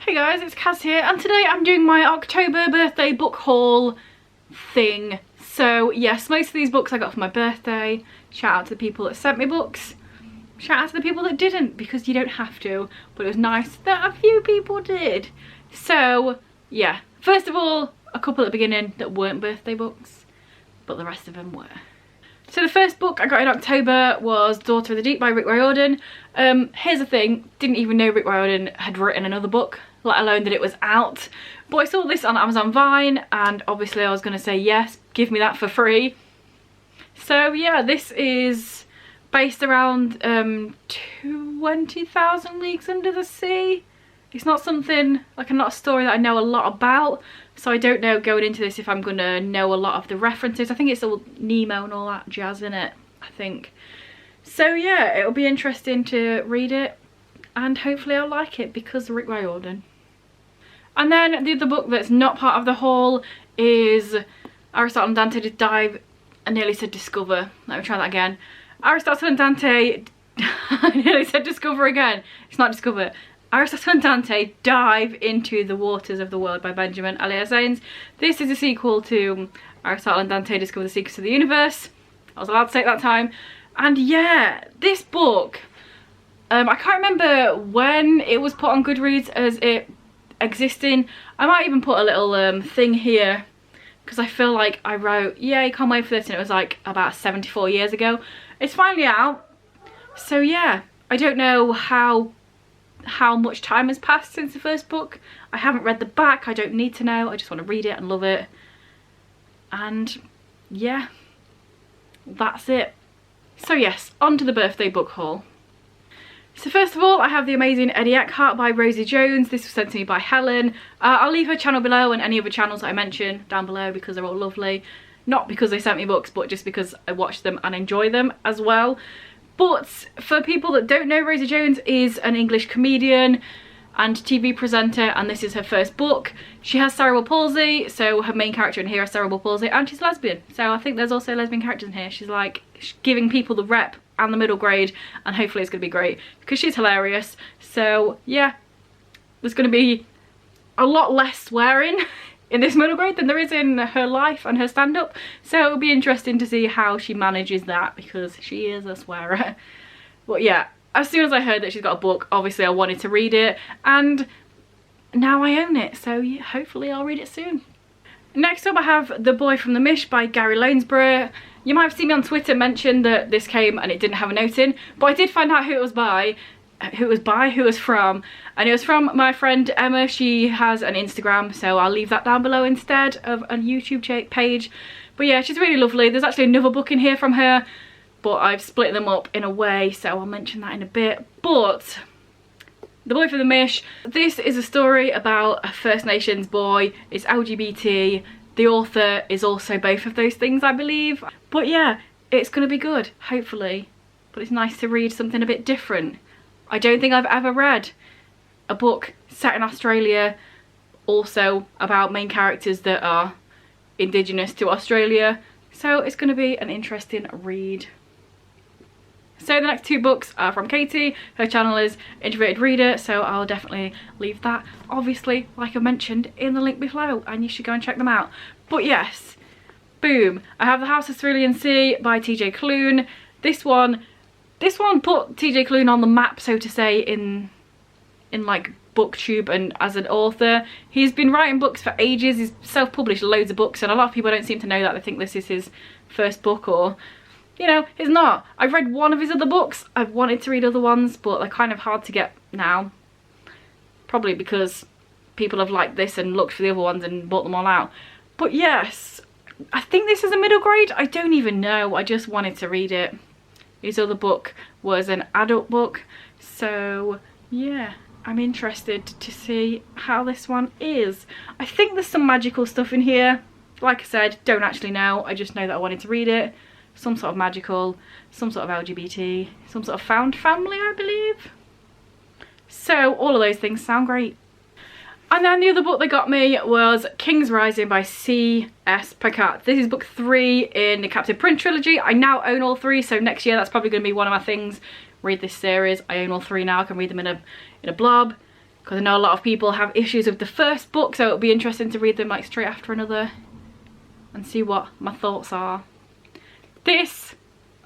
Hey guys, it's Kaz here, and today I'm doing my October birthday book haul thing. So yes, most of these books I got for my birthday. Shout out to the people that sent me books. Shout out to the people that didn't, because you don't have to, but it was nice that a few people did. So yeah, first of all, a couple at the beginning that weren't birthday books, but the rest of them were. So the first book I got in October was Daughter of the Deep by Rick Riordan. Here's the thing, didn't even know Rick Riordan had written another book, let alone that it was out. But I saw this on Amazon Vine, and obviously I was going to say yes, give me that for free. So yeah, this is based around 20,000 Leagues Under the Sea. It's not something, like, not a story that I know a lot about, so I don't know going into this if I'm gonna know a lot of the references. I think it's all Nemo and all that jazz in it, I think. So yeah, it'll be interesting to read it, and hopefully I'll like it because Rick Riordan. And then the other book that's not part of the haul is Aristotle and Dante Dive. I nearly said discover. Let me try that again. Aristotle and Dante. I nearly said discover again. It's not discover. Aristotle and Dante Dive into the Waters of the World by Benjamin Elias. This is a sequel to Aristotle and Dante Discover the Secrets of the Universe. I was allowed to say it that time. And yeah, this book, I can't remember when it was put on Goodreads as it existing. I might even put a little thing here, because I feel like I wrote, yeah, you can't wait for this, and it was like about 74 years ago. It's finally out. So yeah, I don't know how much time has passed since the first book. I haven't read the back, I don't need to know, I just want to read it and love it. And yeah, that's it. So yes, on to the birthday book haul. So first of all, I have the amazing Eddie Eckhart by Rosie Jones. This was sent to me by Helen. I'll leave her channel below and any other channels that I mention down below because they're all lovely. Not because they sent me books, but just because I watch them and enjoy them as well. But for people that don't know, Rosie Jones is an English comedian and TV presenter, and this is her first book. She has cerebral palsy, so her main character in here has cerebral palsy, and she's lesbian. So I think there's also lesbian characters in here. She's like giving people the rep and the middle grade, and hopefully it's going to be great because she's hilarious. So yeah, there's going to be a lot less swearing in this middle grade than there is in her life and her stand-up, so it'll be interesting to see how she manages that because she is a swearer. But yeah, as soon as I heard that she's got a book, obviously I wanted to read it, and now I own it, so yeah, hopefully I'll read it soon. Next up I have The Boy from the Mish by Gary Lonesborough. You might have seen me on Twitter mention that this came and it didn't have a note in, but I did find out who it was by, who it was from, and it was from my friend Emma. She has an Instagram, so I'll leave that down below instead of a YouTube page. But yeah, she's really lovely. There's actually another book in here from her, but I've split them up in a way, so I'll mention that in a bit. But The Boy from the Mish, this is a story about a First Nations boy. It's LGBT. The author is also both of those things, I believe. But yeah, it's gonna be good, hopefully. But it's nice to read something a bit different. I don't think I've ever read a book set in Australia, also about main characters that are Indigenous to Australia, so it's going to be an interesting read. So the next two books are from Katie. Her channel is Introverted Reader, so I'll definitely leave that, obviously, like I mentioned, in the link below, and you should go and check them out. But yes, boom, I have The House of Cerulean C by TJ Klune. This one put TJ Klune on the map, so to say, in like booktube and as an author. He's been writing books for ages. He's self-published loads of books, and a lot of people don't seem to know that. They think this is his first book, or you know, it's not. I've read one of his other books. I've wanted to read other ones, but they're kind of hard to get now, probably because people have liked this and looked for the other ones and bought them all out. But yes, I think this is a middle grade. I don't even know. I just wanted to read it. His other book was an adult book, so yeah, I'm interested to see how this one is. I think there's some magical stuff in here. Like I said, don't actually know, I just know that I wanted to read it. Some sort of magical, some sort of LGBT, some sort of found family, I believe. So all of those things sound great. And then the other book that got me was King's Rising by C.S. Pacat. This is book 3 in the Captive Print trilogy. I now own all 3, so next year that's probably going to be one of my things. Read this series. I own all 3 now. I can read them in a blob. because I know a lot of people have issues with the first book, so it'll be interesting to read them like straight after another and see what my thoughts are. This,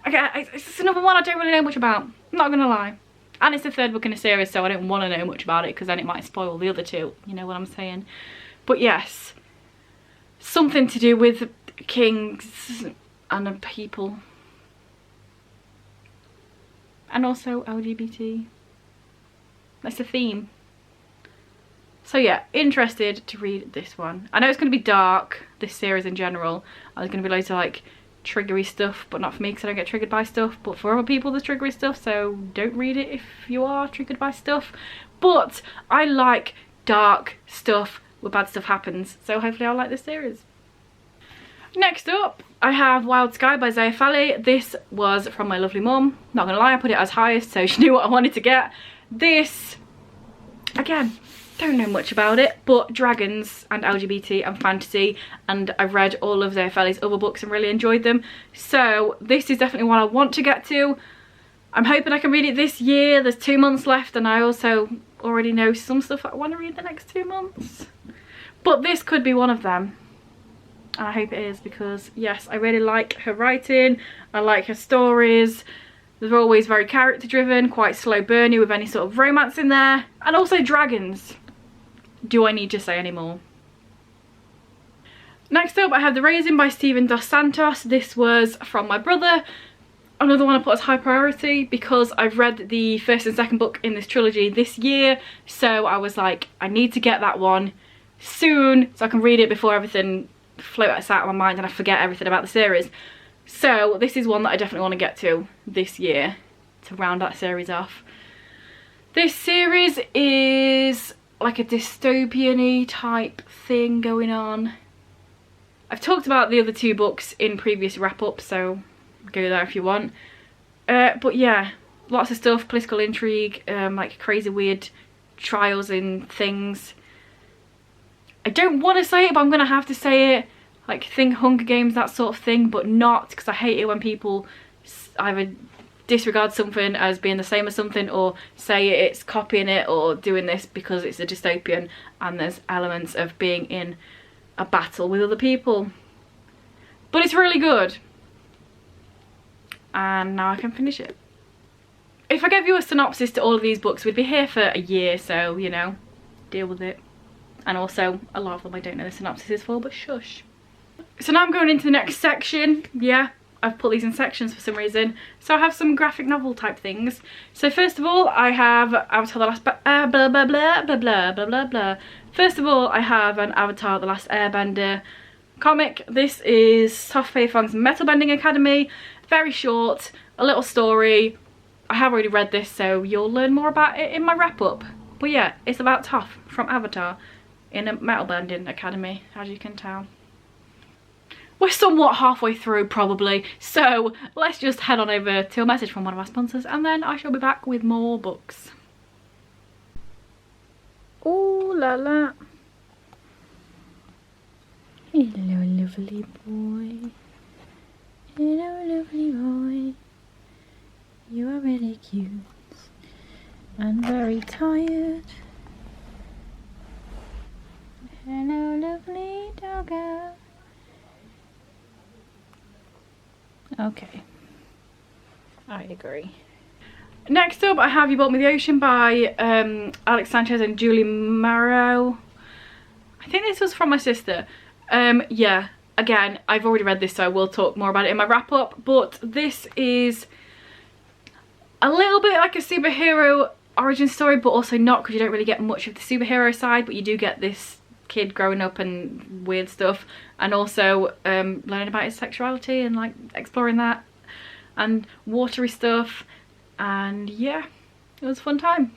again, it's another one I don't really know much about, I'm not gonna lie. And it's the third book in a series, so I don't want to know much about it because then it might spoil the other two, you know what I'm saying. But yes, something to do with kings and people. And also LGBT. That's the theme. So yeah, interested to read this one. I know it's going to be dark, this series in general. There's going to be loads of like triggery stuff, but not for me because I don't get triggered by stuff. But for other people there's triggery stuff, so don't read it if you are triggered by stuff. But I like dark stuff where bad stuff happens, so hopefully I'll like this series. Next up, I have Wild Sky by Zaya Fali. This was from my lovely mum. Not gonna lie, I put it as highest, so she knew what I wanted to get. This, again, don't know much about it, but dragons and LGBT and fantasy, and I've read all of Zaya Fali's other books and really enjoyed them. So this is definitely one I want to get to. I'm hoping I can read it this year. There's 2 months left, and I also already know some stuff I want to read the next 2 months. But this could be one of them. And I hope it is, because yes, I really like her writing, I like her stories. They're always very character driven, quite slow burny with any sort of romance in there. And also dragons. Do I need to say any more? Next up I have The Raisin by Steven Dos Santos. This was from my brother. Another one I put as high priority because I've read the first and second book in this trilogy this year. So I was like, I need to get that one soon so I can read it before everything floats out of my mind and I forget everything about the series. So this is one that I definitely want to get to this year to round that series off. This series is like a dystopian-y type thing going on. I've talked about the other 2 books in previous wrap-ups, so go there if you want. But yeah, lots of stuff, political intrigue, like crazy weird trials and things. I don't want to say it, but I'm going to have to say it. Like, think Hunger Games, that sort of thing, but not, because I hate it when people either disregard something as being the same as something, or say it's copying it or doing this because it's a dystopian and there's elements of being in a battle with other people. But it's really good. And now I can finish it. If I gave you a synopsis to all of these books, we'd be here for a year, so, you know, deal with it. And also, a lot of them I don't know the synopsis for, but shush. So now I'm going into the next section. Yeah, I've put these in sections for some reason. So I have some graphic novel type things. So first of all, I have Avatar the Last blah blah blah blah blah blah blah blah. First of all, I have an Avatar the Last Airbender comic. This is Tough Fei Fong's Metal Bending Academy. Very short, a little story. I have already read this, so you'll learn more about it in my wrap up. But yeah, it's about Toph from Avatar in a metal bending academy, as you can tell. We're somewhat halfway through probably, so let's just head on over to a message from one of our sponsors and then I shall be back with more books. Ooh la la. Hello lovely boy. Hello lovely boy. You are really cute and very tired. Hello lovely doggo. Okay, I agree. Next up I have You Brought Me the Ocean by Alex Sanchez and Julie Marrow. I think this was from my sister. Yeah, again, I've already read this, so I will talk more about it in my wrap up, but this is a little bit like a superhero origin story, but also not, because you don't really get much of the superhero side, but you do get this kid growing up and weird stuff, and also learning about his sexuality and like exploring that and watery stuff. And yeah, it was a fun time.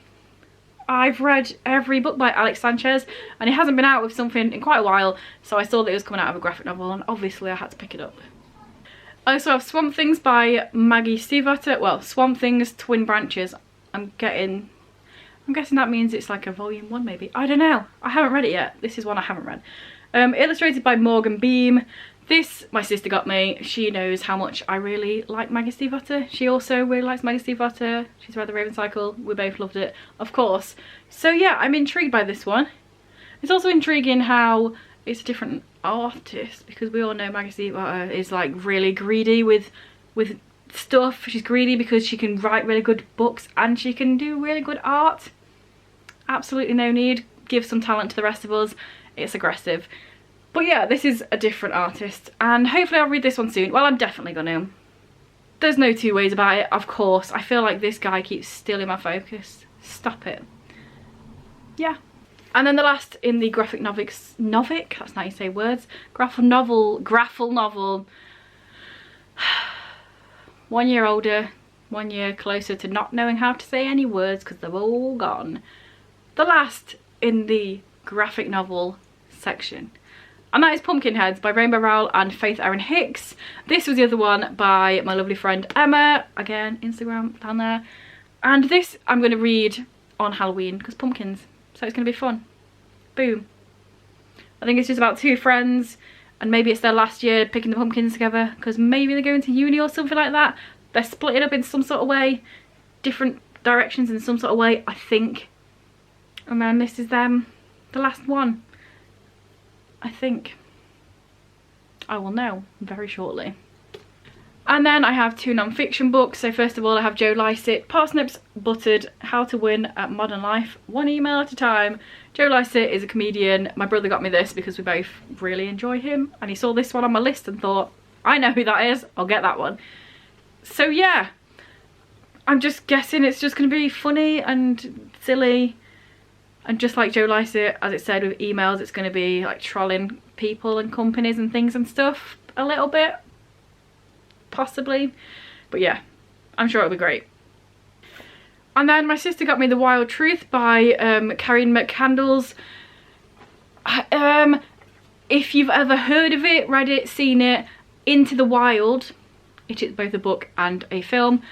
I've read every book by Alex Sanchez and he hasn't been out with something in quite a while, so I saw that it was coming out of a graphic novel and obviously I had to pick it up. I also have Swamp Things by Maggie Stiefvater. Well, Swamp Things Twin Branches. I'm guessing that means it's like a volume 1 maybe. I don't know. I haven't read it yet. This is one I haven't read. Illustrated by Morgan Beam. This my sister got me. She knows how much I really like Maggie Stiefvater. She also really likes Maggie Stiefvater. She's read the Raven Cycle. We both loved it, of course. So yeah, I'm intrigued by this one. It's also intriguing how it's a different artist, because we all know Maggie Stiefvater is like really greedy with stuff. She's greedy because she can write really good books and she can do really good art. Absolutely no need. Give some talent to the rest of us. It's aggressive. But yeah, this is a different artist, and hopefully I'll read this one soon. Well, I'm definitely gonna. There's no two ways about it, of course. I feel like this guy keeps stealing my focus. Stop it. Yeah. And then the last in the graphic novic, that's not how you say words. Graffle novel. 1 year older, 1 year closer to not knowing how to say any words because they're all gone. The last in the graphic novel section. And that is Pumpkinheads by Rainbow Rowell and Faith Erin Hicks. This was the other one by my lovely friend Emma. Again, Instagram down there. And this I'm going to read on Halloween because pumpkins. So it's going to be fun. Boom. I think it's just about two friends, and maybe it's their last year picking the pumpkins together because maybe they're going to uni or something like that. They're splitting up in some sort of way. Different directions in some sort of way, I think. And then this is them. The last one. I think. I will know very shortly. And then I have two non-fiction books. So first of all I have Joe Lycett, Parsnips, Buttered, How to Win at Modern Life, one email at a time. Joe Lycett is a comedian. My brother got me this because we both really enjoy him. And he saw this one on my list and thought, I know who that is, I'll get that one. So yeah, I'm just guessing it's just going to be funny and silly. And just like Joe Lycett, as it said with emails, it's going to be like trolling people and companies and things and stuff a little bit. Possibly. But yeah, I'm sure it'll be great. And then my sister got me The Wild Truth by Karen McCandles. If you've ever heard of it, read it, seen it, Into the Wild, it is both a book and a film,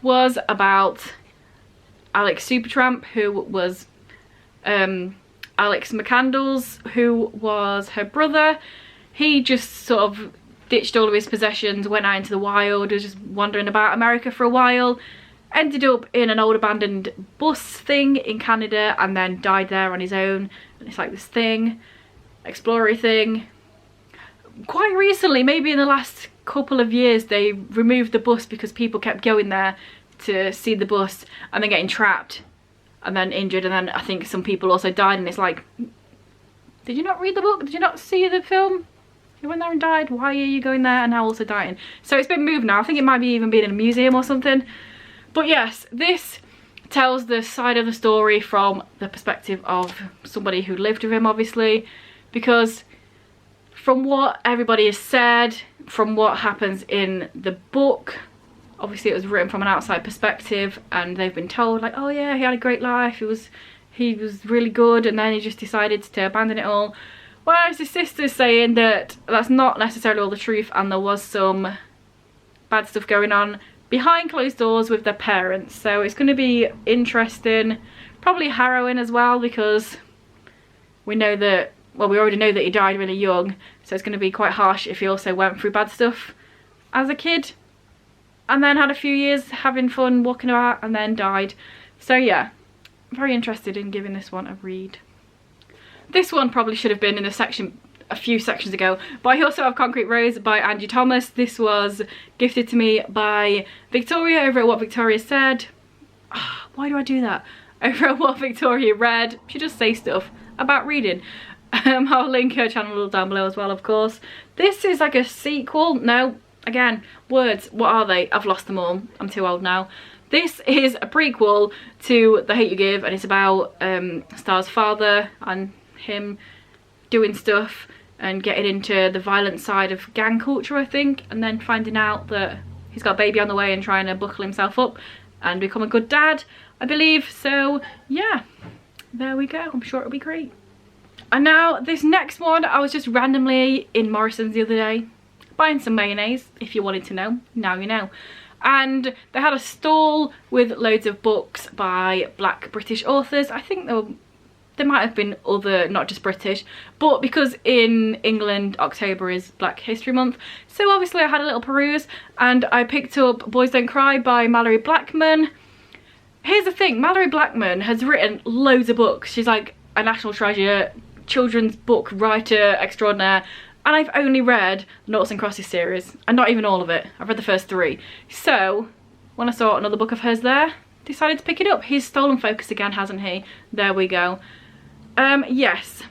was about Alex Supertramp, who was Alex McCandles, who was her brother. He just sort of ditched all of his possessions, went out into the wild, was just wandering about America for a while, ended up in an old abandoned bus thing in Canada, and then died there on his own. And it's like this thing, explorer thing. Quite recently, maybe in the last couple of years, they removed the bus because people kept going there to see the bus and then getting trapped and then injured, and then I think some people also died. And it's like, did you not read the book? Did you not see the film? You went there and died. Why are you going there and now also dying? So it's been moved now. I think it might be even been in a museum or something. But yes, this tells the side of the story from the perspective of somebody who lived with him, obviously, because from what everybody has said, from what happens in the book, obviously it was written from an outside perspective, and they've been told like, oh yeah, he had a great life, he was really good, and then he just decided to abandon it all. Whereas his sister's saying that that's not necessarily all the truth, and there was some bad stuff going on behind closed doors with their parents. So it's going to be interesting, probably harrowing as well, because we know that, well, we already know that he died really young, so it's going to be quite harsh if he also went through bad stuff as a kid and then had a few years having fun walking about and then died. So yeah, very interested in giving this one a read. This one probably should have been in the section a few sections ago, but I also have Concrete Rose by Angie Thomas. This was gifted to me by Victoria over at What Victoria Said. Why do I do that? Over at What Victoria Read. She just say stuff about reading. I'll link her channel down below as well, of course. This is like a sequel. No, again, words, what are they? I've lost them all. I'm too old now. This is a prequel to The Hate You Give, and it's about Star's father and him doing stuff and getting into the violent side of gang culture, I think, and then finding out that he's got a baby on the way and trying to buckle himself up and become a good dad, I believe. So yeah, there we go. I'm sure it'll be great. And now this next one, I was just randomly in Morrison's the other day buying some mayonnaise. If you wanted to know, now you know. And they had a stall with loads of books by Black British authors. I think they were There might have been other, not just British, but because in England October is Black History Month, so obviously I had a little peruse and I picked up Boys Don't Cry by Mallory Blackman. Here's the thing, Mallory Blackman has written loads of books. She's like a national treasure, children's book writer extraordinaire, and I've only read the Noughts and Crosses series, and not even all of it. I've read the first 3. So when I saw another book of hers there, decided to pick it up. He's stolen focus again, hasn't he? There we go. Yes,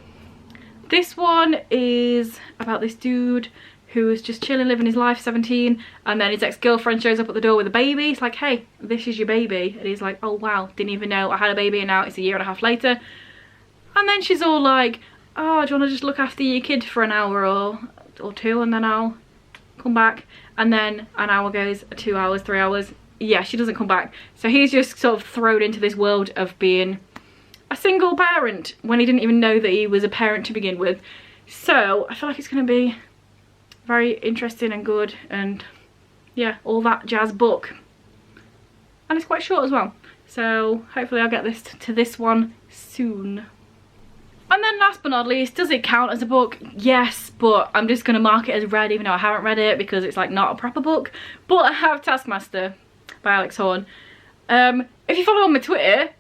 this one is about this dude who's just chilling, living his life, 17, and then his ex-girlfriend shows up at the door with a baby. It's like, hey, this is your baby. And he's like, oh wow, didn't even know I had a baby, and now it's a year and a half later. And then she's all like, oh, do you want to just look after your kid for an hour or 2, and then I'll come back? And then an hour goes, 2 hours, 3 hours. Yeah, she doesn't come back. So he's just sort of thrown into this world of being a single parent when he didn't even know that he was a parent to begin with. So I feel like it's going to be very interesting and good, and yeah, all that jazz book. And it's quite short as well, so hopefully I'll get this to this one soon. And then last but not least, does it count as a book? Yes, but I'm just going to mark it as read even though I haven't read it because it's like not a proper book. But I have Taskmaster by Alex Horne. If you follow on my Twitter,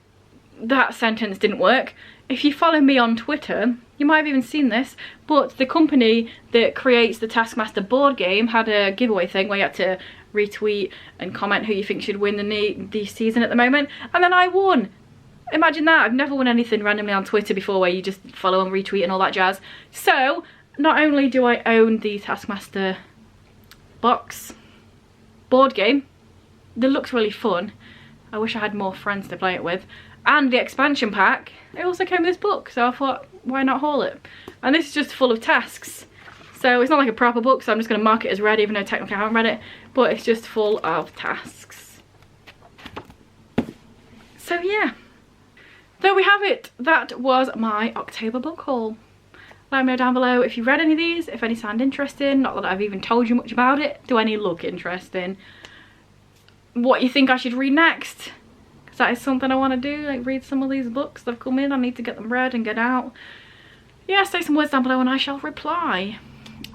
that sentence didn't work. If you follow me on Twitter, you might have even seen this, but the company that creates the Taskmaster board game had a giveaway thing where you had to retweet and comment who you think should win the season at the moment, and then I won. Imagine that. I've never won anything randomly on Twitter before where you just follow and retweet and all that jazz. So not only do I own the Taskmaster board game that looks really fun, I wish I had more friends to play it with, and the expansion pack, it also came with this book, so I thought, why not haul it? And this is just full of tasks, so it's not like a proper book, so I'm just going to mark it as read even though technically I haven't read it, but it's just full of tasks. So yeah, there we have it. That was my October book haul. Let me know down below if you read any of these, if any sound interesting, not that I've even told you much about it. Do any look interesting? What you think I should read next? That is something I want to do, like read some of these books that have come in. I need to get them read and get out. Yeah, say some words down below and I shall reply.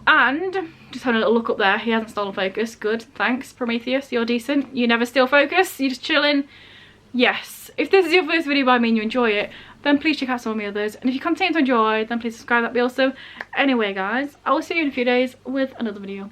And just having a little look up there, he hasn't stolen focus. Good, thanks Prometheus, you're decent. You never steal focus, you're just chilling. Yes, if this is your first video by me and you enjoy it, then please check out some of my others. And if you continue to enjoy, then please subscribe, that'd be awesome. Anyway guys, I will see you in a few days with another video.